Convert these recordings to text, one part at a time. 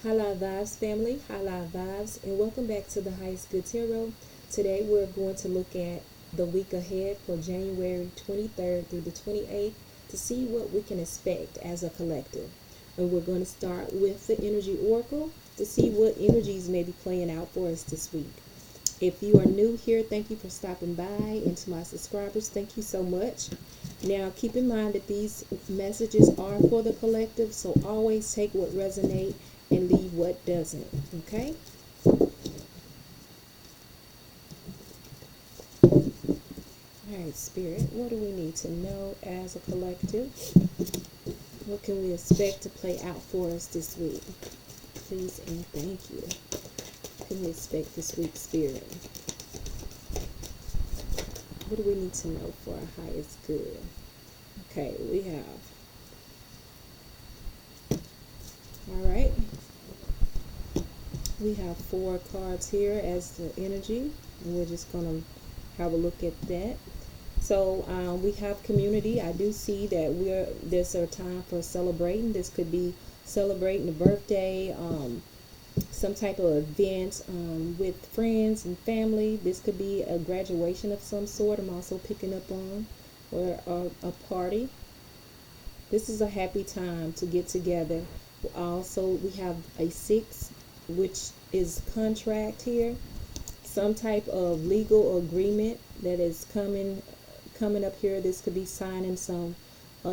Hala Vibes family, Hala Vibes, and welcome back to the Highest Good Tarot. Today we're going to look at the week ahead for January 23rd through the 28th to see what we can expect as a collective. And we're going to start with the Energy Oracle to see what energies may be playing out for us this week. If you are new here, thank you for stopping by, and to my subscribers, thank you so much. Now, keep in mind that these messages are for the collective, so always take what resonates and leave what doesn't, okay? All right, Spirit, what do we need to know as a collective? What can we expect to play out for us this week? Please and thank you. What can we expect this week, Spirit? What do we need to know for our highest good? Okay, we have. All right. We have 4 cards here as the energy, and we're just going to have a look at that. So we have community. I do see that there's a time for celebrating. This could be celebrating a birthday, some type of event with friends and family. This could be a graduation of some sort. I'm also picking up on, or a party. This is a happy time to get together. Also, we have a 6, which is contract here. Some type of legal agreement that is coming up here. This could be signing some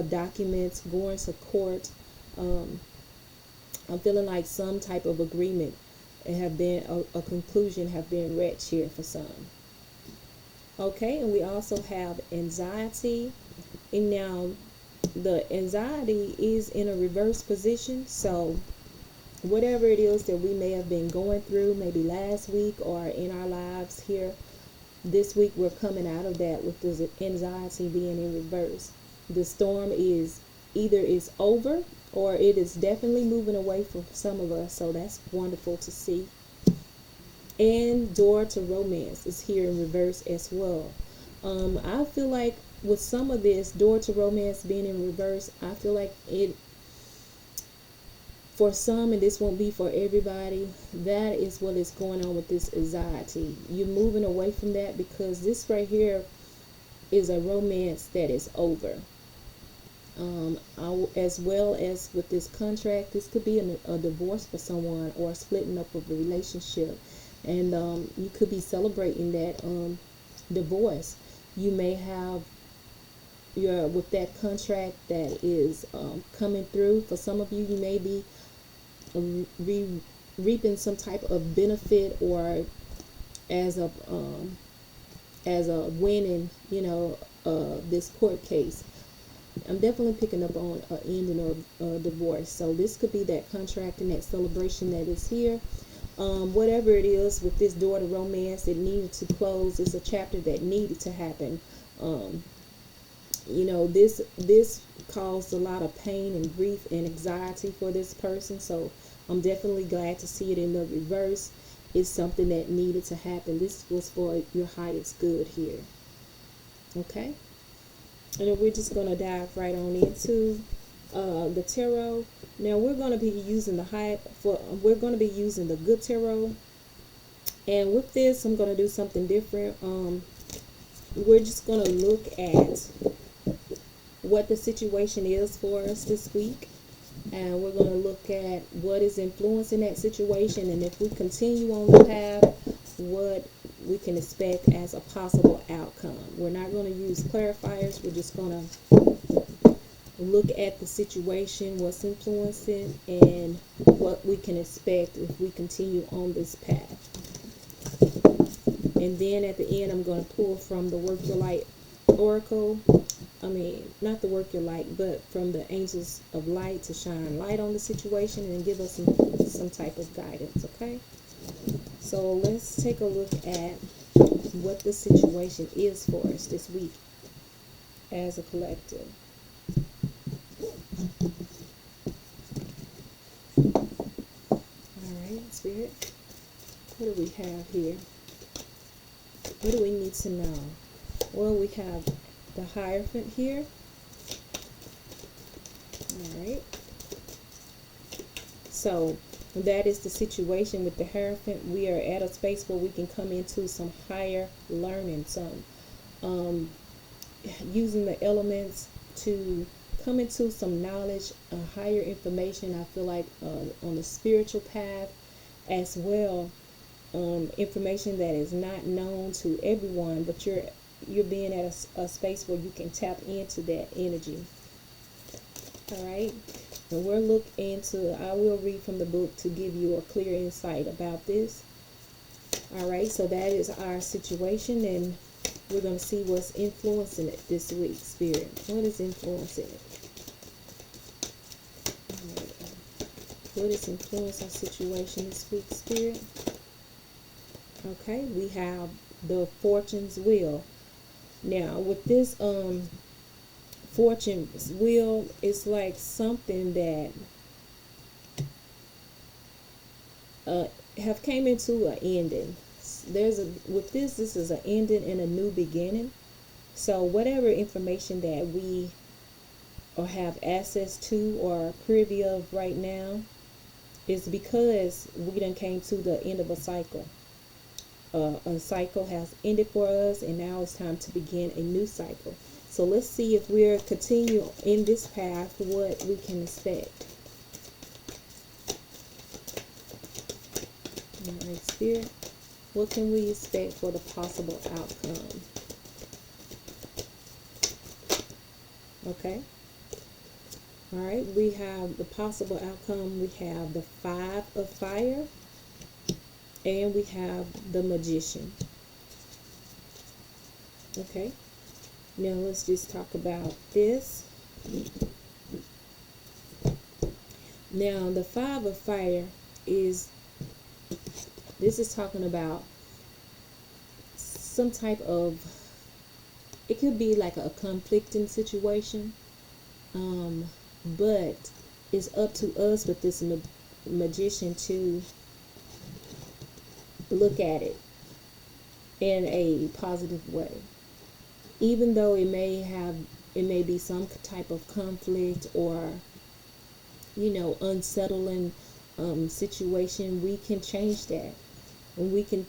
documents, going to court. I'm feeling like some type of agreement have been a conclusion have been reached here for some. Okay, and we also have anxiety, and now the anxiety is in a reverse position. So whatever it is that we may have been going through, maybe last week or in our lives here, this week we're coming out of that with this anxiety being in reverse. The storm is either over, or it is definitely moving away from some of us. So that's wonderful to see. And door to romance is here in reverse as well. I feel like with some of this door to romance being in reverse, I feel like it, for some, and this won't be for everybody, that is what is going on with this anxiety. You're moving away from that because this right here is a romance that is over. As well as with this contract, this could be a divorce for someone, or splitting up of a relationship, and you could be celebrating that divorce. You may have with that contract that is coming through. For some of you, you may be reaping some type of benefit, or as a win in this court case. I'm definitely picking up on an ending or a divorce. So this could be that contract and that celebration that is here. Whatever it is with this door to romance that needed to close, is a chapter that needed to happen. This caused a lot of pain and grief and anxiety for this person. So I'm definitely glad to see it in the reverse. It's something that needed to happen. This was for your highest good here. Okay? And then we're just going to dive right on into the tarot. Now we're going to be using we're going to be using the good tarot. And with this, I'm going to do something different. We're just going to look at what the situation is for us this week, and we're going to look at what is influencing that situation, and if we continue on the path, what we can expect as a possible outcome. We're not going to use clarifiers. We're just going to look at the situation, what's influencing, and what we can expect if we continue on this path. And then at the end, I'm going to pull from the Work Your Light Oracle. Not the Work Your Light, but from the Angels of Light, to shine light on the situation and give us some type of guidance, okay? So let's take a look at what the situation is for us this week as a collective. Alright, Spirit, what do we have here? What do we need to know? Well, we have the Hierophant here. Alright. So That is the situation with the Hierophant. We are at a space where we can come into some higher learning, some um, using the elements to come into some knowledge, higher information. I feel like on the spiritual path as well, information that is not known to everyone, but you're being at a space where you can tap into that energy. All right. And we'll look into, I will read from the book to give you a clear insight about this. All right, so that is our situation, and we're going to see what's influencing it this week, Spirit. What is influencing it? All right. What is influencing our situation this week, Spirit? Okay, we have the Fortune's Wheel. Now, with this Fortune's Wheel, it's like something that have came into an ending. With this is an ending and a new beginning. So whatever information that we or have access to or privy of right now is because we done came to the end of a cycle. A cycle has ended for us, and now it's time to begin a new cycle. So let's see if we're continue in this path, what we can expect. All right, Spirit, what can we expect for the possible outcome? Okay. All right, we have the possible outcome. We have the Five of Fire, and we have the Magician. Okay. Now let's just talk about this. Now the Five of Fire is talking about some type of, it could be like a conflicting situation, but it's up to us with this magician to look at it in a positive way. Even though it may be some type of conflict or unsettling situation, we can change that, and we can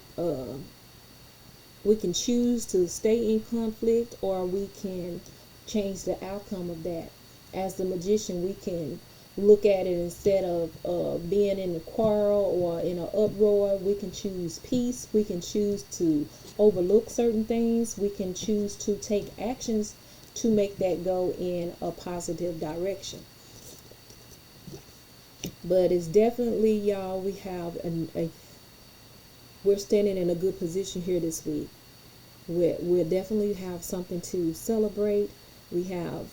choose to stay in conflict, or we can change the outcome of that. As the magician, we can look at it instead of being in a quarrel or in an uproar. We can choose peace. We can choose to overlook certain things. We can choose to take actions to make that go in a positive direction. But it's definitely, y'all, we have we're standing in a good position here this week. We definitely have something to celebrate. We have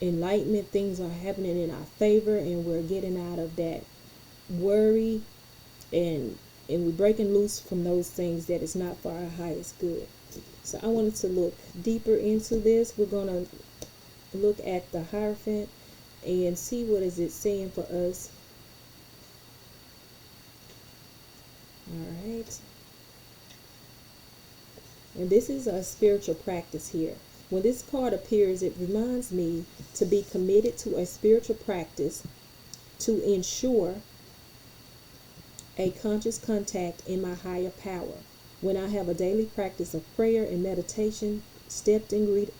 enlightenment. Things are happening in our favor, and we're getting out of that worry, and we're breaking loose from those things that is not for our highest good. So I wanted to look deeper into this. We're going to look at the Hierophant and see what is it saying for us. All right. And this is a spiritual practice here. When this card appears, it reminds me to be committed to a spiritual practice to ensure a conscious contact in my higher power. When I have a daily practice of prayer and meditation, steeped in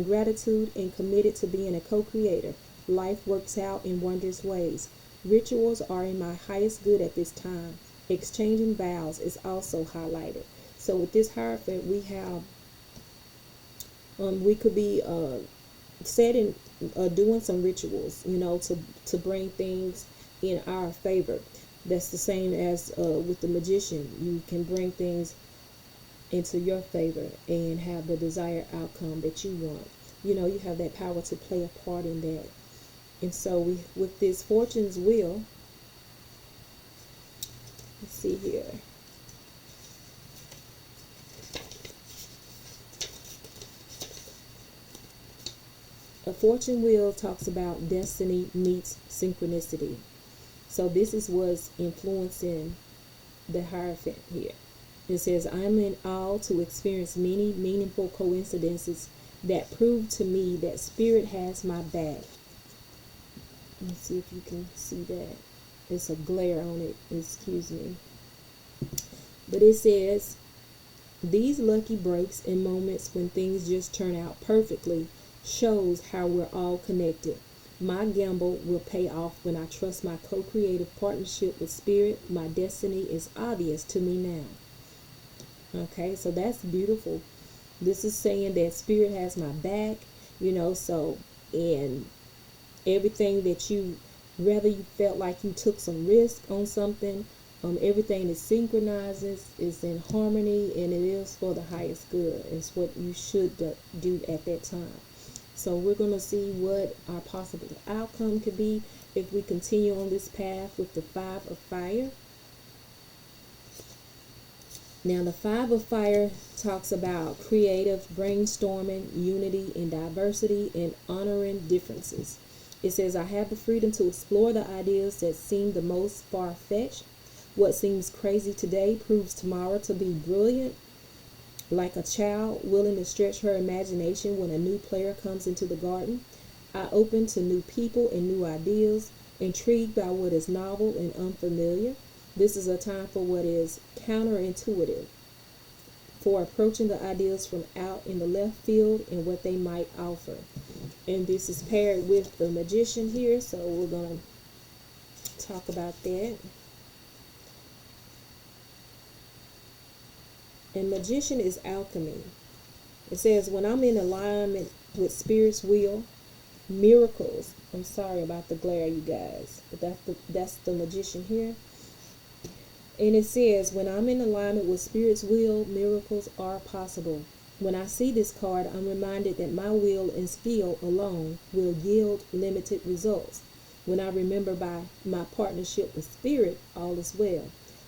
gratitude and committed to being a co-creator, life works out in wondrous ways. Rituals are in my highest good at this time. Exchanging vows is also highlighted. So with this Hierophant, we have we could be doing some rituals, to bring things in our favor. That's the same as with the magician. You can bring things into your favor and have the desired outcome that you want. You have that power to play a part in that. And so with this Fortune's Wheel, let's see here. A fortune wheel talks about destiny meets synchronicity. So this is what's influencing the Hierophant here. It says, I'm in awe to experience many meaningful coincidences that prove to me that Spirit has my back. Let's see if you can see that. It's a glare on it, excuse me. But it says, these lucky breaks and moments when things just turn out perfectly shows how we're all connected. My gamble will pay off when I trust my co-creative partnership with Spirit. My destiny is obvious to me now. Okay, so that's beautiful. This is saying that Spirit has my back, so, and everything that you, rather you felt like you took some risk on something, everything is synchronizes, is in harmony, and it is for the highest good. It's what you should do at that time. So we're going to see what our possible outcome could be if we continue on this path with the Five of Fire. Now, the Five of Fire talks about creative brainstorming, unity and diversity, and honoring differences. It says, I have the freedom to explore the ideas that seem the most far-fetched. What seems crazy today proves tomorrow to be brilliant. Like a child willing to stretch her imagination when a new player comes into the garden, I open to new people and new ideas, intrigued by what is novel and unfamiliar. This is a time for what is counterintuitive, for approaching the ideas from out in the left field and what they might offer. And this is paired with the Magician here, so we're going to talk about that. And Magician is alchemy. It says, when I'm in alignment with Spirit's will, miracles. I'm sorry about the glare, you guys, but that's the Magician here. And it says, when I'm in alignment with Spirit's will, miracles are possible. When I see this card, I'm reminded that my will and skill alone will yield limited results. When I remember by my partnership with Spirit, all is well.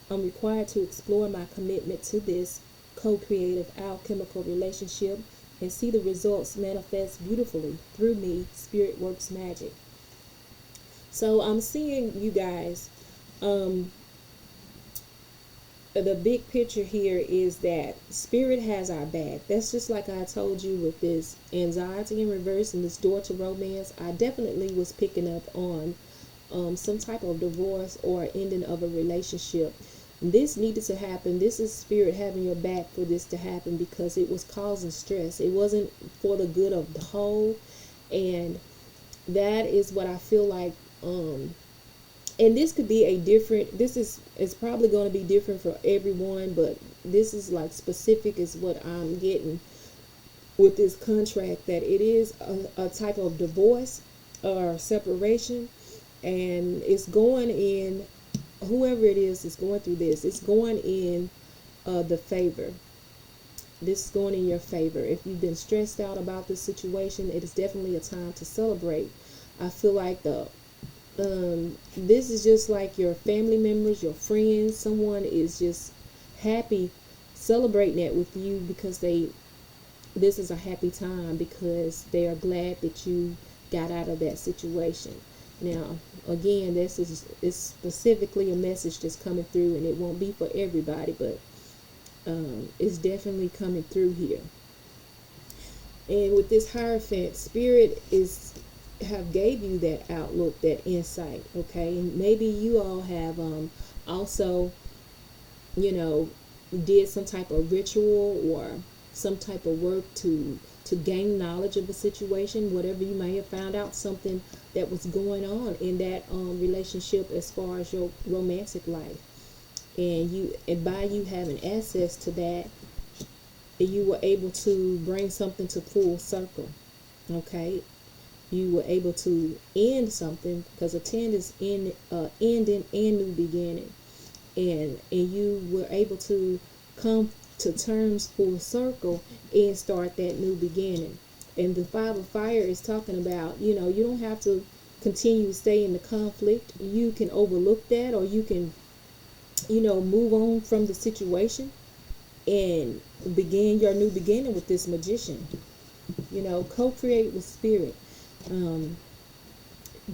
I'm required to explore my commitment to this co-creative alchemical relationship and see the results manifest beautifully through me. Spirit works magic. So I'm seeing, you guys, the big picture here is that Spirit has our back. That's just like I told you with this anxiety in reverse and this door to romance. I definitely was picking up on some type of divorce or ending of a relationship. This needed to happen. This is Spirit having your back for this to happen because it was causing stress. It wasn't for the good of the whole. And that is what I feel like. And this could be it's probably going to be different for everyone, but this is like specific is what I'm getting with this contract, that it is a type of divorce or separation, and it's going in, whoever it is going through this, it's going in the favor. This is going in your favor. If you've been stressed out about this situation, it is definitely a time to celebrate. I feel like this is just like your family members, your friends, someone is just happy celebrating it with you because this is a happy time because they are glad that you got out of that situation. Now, again, this is specifically a message that's coming through, and it won't be for everybody, but it's definitely coming through here. And with this Hierophant, Spirit have gave you that outlook, that insight, okay? And maybe you all have also, did some type of ritual or some type of work to gain knowledge of a situation, whatever you may have found out something that was going on in that relationship as far as your romantic life, and by you having access to that, you were able to bring something to full circle. Okay, you were able to end something, because a 10 is ending and new beginning, and you were able to come to terms full circle and start that new beginning. And the Five of Fire is talking about, you don't have to continue to stay in the conflict. You can overlook that, or you can, move on from the situation and begin your new beginning with this Magician. Co-create with Spirit.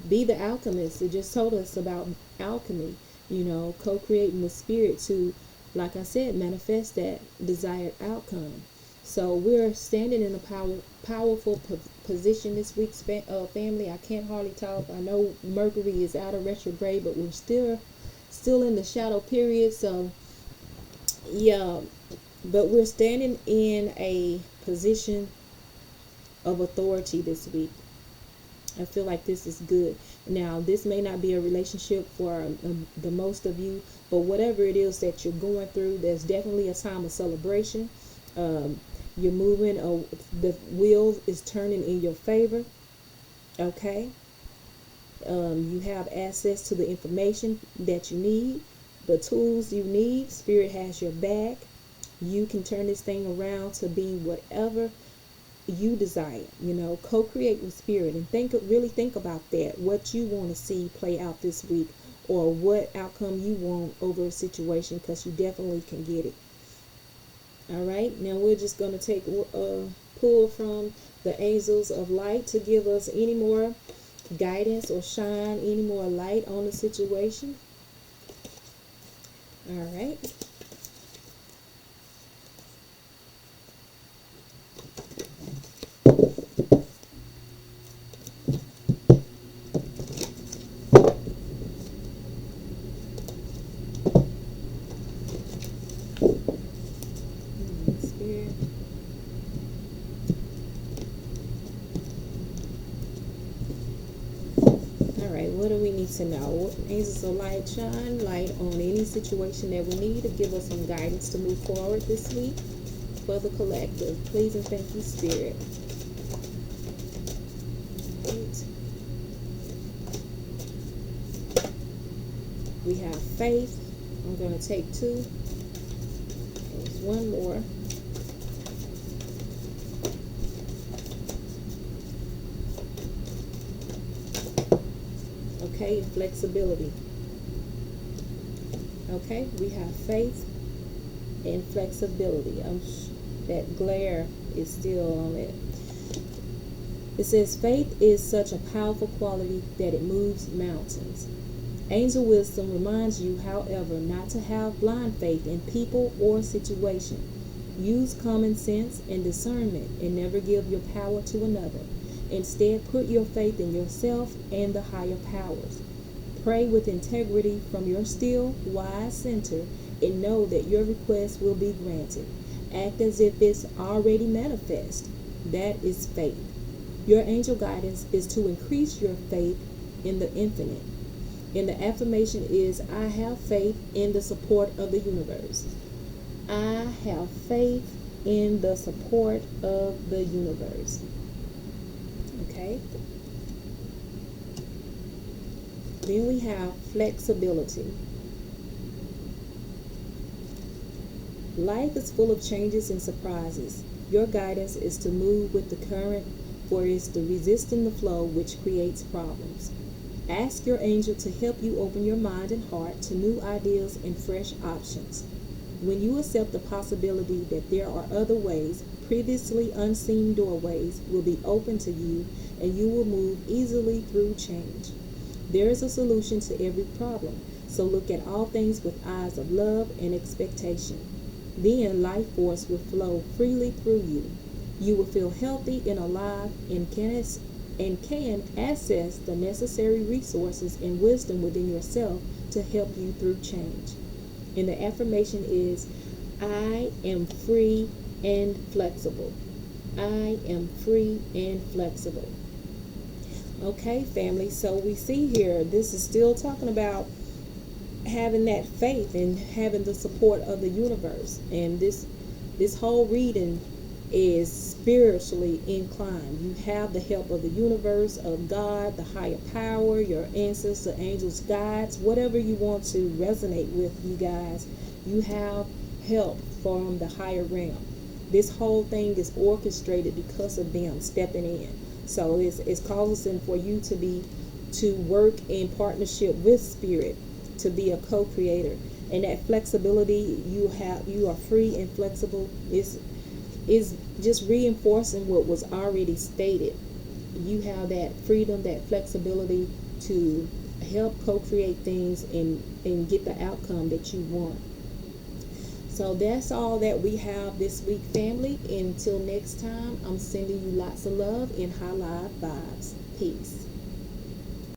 Be the alchemist. It just told us about alchemy, co-creating with Spirit to, like I said, manifest that desired outcome. So we're standing in a powerful position this week, family. I can't hardly talk. I know Mercury is out of retrograde, but we're still in the shadow period. So yeah, but we're standing in a position of authority this week. I feel like this is good. Now, this may not be a relationship for the most of you, but whatever it is that you're going through, there's definitely a time of celebration. You're moving, the wheel is turning in your favor. Okay. You have access to the information that you need, the tools you need. Spirit has your back. You can turn this thing around to be whatever you desire. Co-create with spirit, and really think about that, what you want to see play out this week, or what outcome you want over a situation, because you definitely can get it. All right, now we're just going to take a pull from the angels of light to give us any more guidance or shine any more light on the situation. All right. Spirit. What do we need to know? Angels of light, shine light on any situation that we need to give us some guidance to move forward this week for the collective. Please and thank you, Spirit. Right. We have faith. I'm going to take 2. There's one more. Okay, flexibility. Okay, we have faith and flexibility. That glare is still on it. It says faith is such a powerful quality that it moves mountains. Angel wisdom reminds you, however, not to have blind faith in people or situation. Use common sense and discernment, and never give your power to another. Instead, put your faith in yourself and the higher powers. Pray with integrity from your still, wise center, and know that your request will be granted. Act as if it's already manifest. That is faith. Your angel guidance is to increase your faith in the infinite. And the affirmation is, I have faith in the support of the universe. I have faith in the support of the universe. Okay. Then we have flexibility. Life is full of changes and surprises. Your guidance is to move with the current, for it's the resisting the flow which creates problems. Ask your angel to help you open your mind and heart to new ideas and fresh options. When you accept the possibility that there are other ways, previously unseen doorways will be open to you, and you will move easily through change. There is a solution to every problem, so look at all things with eyes of love and expectation. Then life force will flow freely through you. You will feel healthy and alive, and can access the necessary resources and wisdom within yourself to help you through change. And the affirmation is, I am free and flexible. I am free and flexible. Okay, family, so we see here, this is still talking about having that faith and having the support of the universe. And this whole reading is spiritually inclined. You have the help of the universe, of God, the higher power, your ancestors, angels, guides, whatever you want to resonate with, you guys. You have help from the higher realm. This whole thing is orchestrated because of them stepping in. So it's causing for you to work in partnership with spirit, to be a co-creator. And that flexibility you are free and flexible is just reinforcing what was already stated. You have that freedom, that flexibility to help co-create things and get the outcome that you want. So that's all that we have this week, family. Until next time, I'm sending you lots of love and high live vibes. Peace.